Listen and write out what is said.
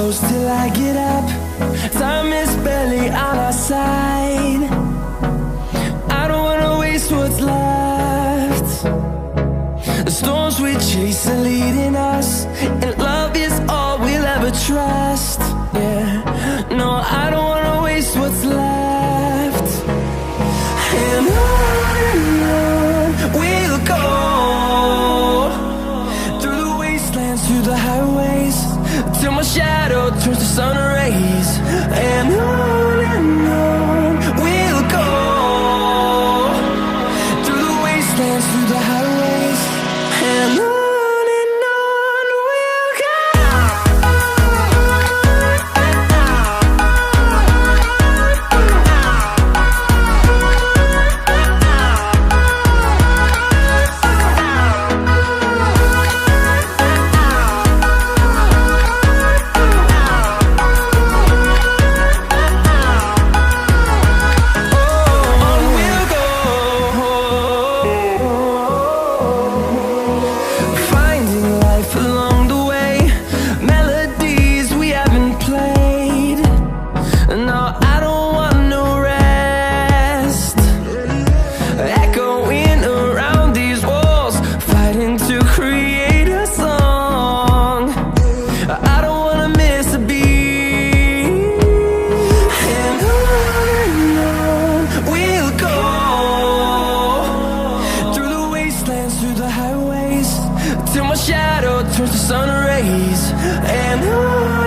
close till I get up. Time is barely on our side. I don't wanna waste what's left. The storms we chase are leading us, and love is all we'll ever trust. Yeah, no, I don't wanna waste what's left. And on we'll go, through the wastelands, through the highways, till my shadow turns to sun rays. And on we'll go, through the wastelands, through the highways, and on. Till my shadow turns to sun rays. And on